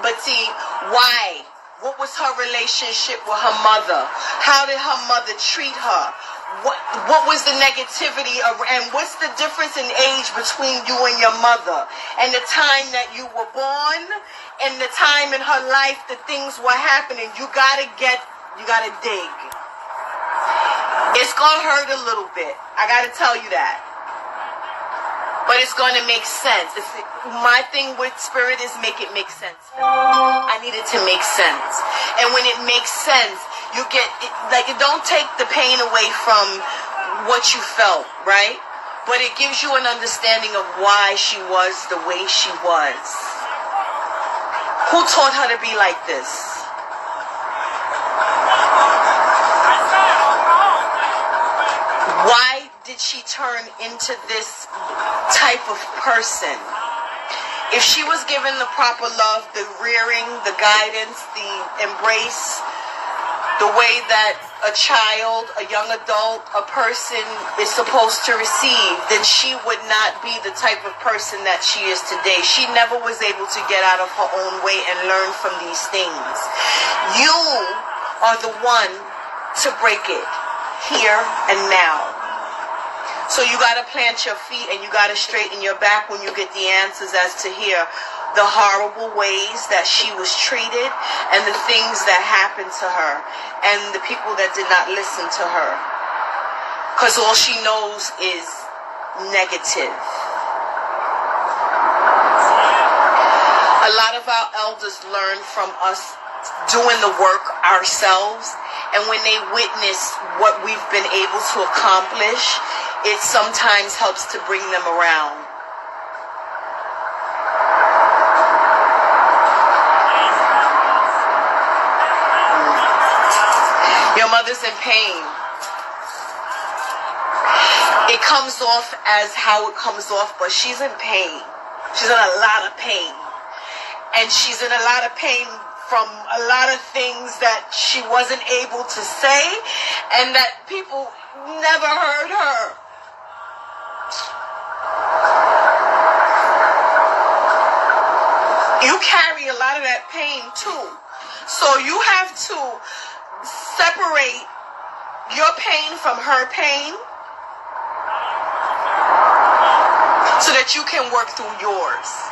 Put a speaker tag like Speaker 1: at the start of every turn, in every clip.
Speaker 1: But see, why? What was her relationship with her mother? How did her mother treat her? What was the negativity and what's the difference in age between you and your mother? And the time that you were born and the time in her life that things were happening. You gotta dig. It's gonna hurt a little bit. I gotta tell you that. But it's going to make sense. My thing with spirit is make it make sense. I need it to make sense. And when it makes sense, you get, it don't take the pain away from what you felt, right? But it gives you an understanding of why she was the way she was. Who taught her to be like this? Why did she turn into this type of person? If she was given the proper love, the rearing, the guidance, the embrace, the way that a child, a young adult, a person is supposed to receive, then she would not be the type of person that she is today. She never was able to get out of her own way and learn from these things. You are the one to break it here and now. So you got to plant your feet and you got to straighten your back when you get the answers as to hear the horrible ways that she was treated and the things that happened to her and the people that did not listen to her. Because all she knows is negative. A lot of our elders learn from us doing the work ourselves, and when they witness what we've been able to accomplish, it sometimes helps to bring them around. Your mother's in pain. It comes off as how it comes off, but she's in pain. She's in a lot of pain. And she's in a lot of pain from a lot of things that she wasn't able to say and that people never heard her. You carry a lot of that pain too. So you have to separate your pain from her pain so that you can work through yours.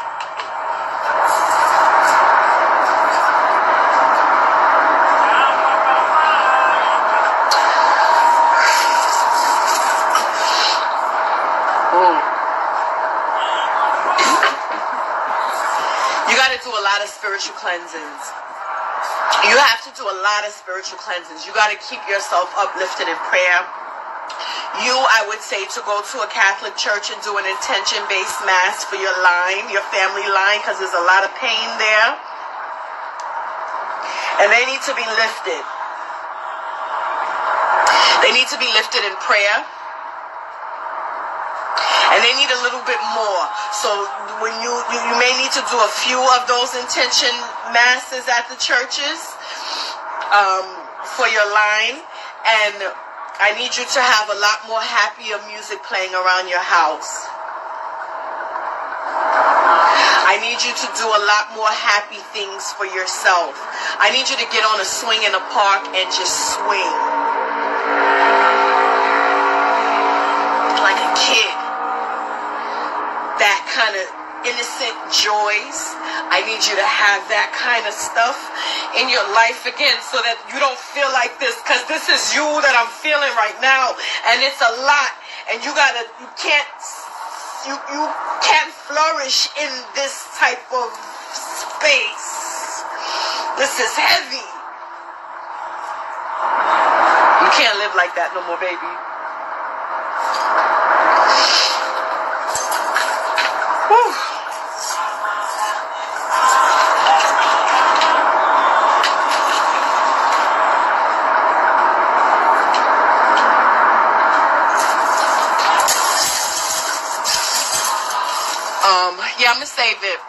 Speaker 1: Do a lot of spiritual cleansings. You have to do a lot of spiritual cleansings. You got to keep yourself uplifted in prayer. I would say to go to a Catholic church and do an intention-based mass for your line, your family line, because there's a lot of pain there. And they need to be lifted. They need to be lifted in prayer. And they need a little bit more. So when you may need to do a few of those intention masses at the churches for your line. And I need you to have a lot more happier music playing around your house. I need you to do a lot more happy things for yourself. I need you to get on a swing in a park and just swing. Like a kid. That kind of innocent joys. I need you to have that kind of stuff in your life again so that you don't feel like this, because this is you that I'm feeling right now, and it's a lot, and you can't flourish in this type of space. This is heavy. You can't live like that no more, baby. Whew. Yeah, I'm gonna save it.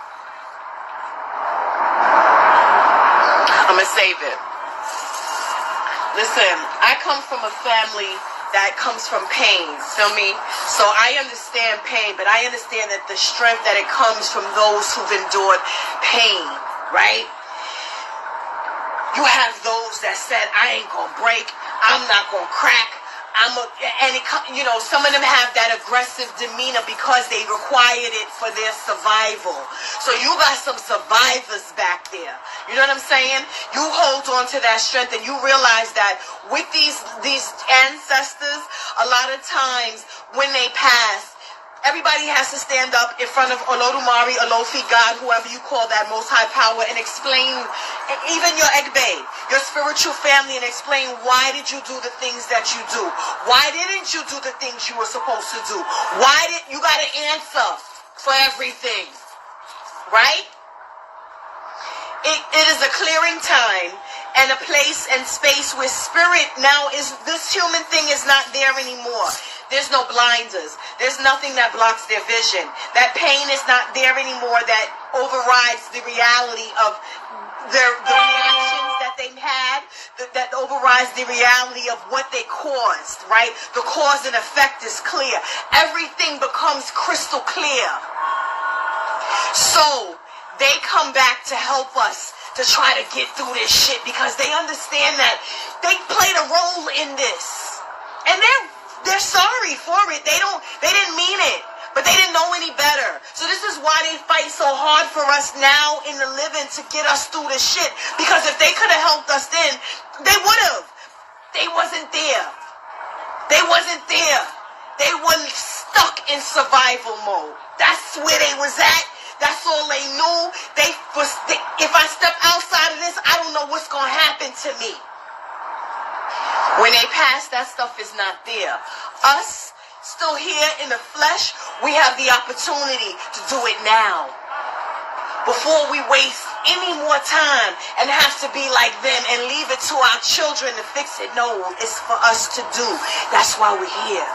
Speaker 1: Listen, I come from a family that comes from pain, feel me? So I understand pain, but I understand that the strength that it comes from those who've endured pain, right? You have those that said, I ain't gonna break, I'm not gonna crack, some of them have that aggressive demeanor because they required it for their survival. So you got some survivors back there. You know what I'm saying? You hold on to that strength and you realize that with these ancestors, a lot of times when they pass, everybody has to stand up in front of Olodumare, Olofi, God, whoever you call that most high power, and explain, even your Egbe, your spiritual family, and explain why did you do the things that you do? Why didn't you do the things you were supposed to do? Why did you got to answer for everything? Right? It is a clearing time and a place and space where spirit now is, this human thing is not there anymore. There's no blinders. There's nothing that blocks their vision. That pain is not there anymore that overrides the reality of the reactions that they had, that overrides the reality of what they caused, right? The cause and effect is clear. Everything becomes crystal clear. So they come back to help us to try to get through this shit because they understand that they played a role in this. And they're sorry for it. They didn't mean it, but they didn't know any better. So this is why they fight so hard for us now in the living to get us through this shit. Because if they could have helped us then, they would have. They wasn't there. They wasn't there. They weren't stuck in survival mode. That's where they was at. That's all they knew. If I step outside of this, I don't know what's gonna happen to me. When they pass, that stuff is not there. Us, still here in the flesh, we have the opportunity to do it now. Before we waste any more time and have to be like them and leave it to our children to fix it. No, it's for us to do. That's why we're here.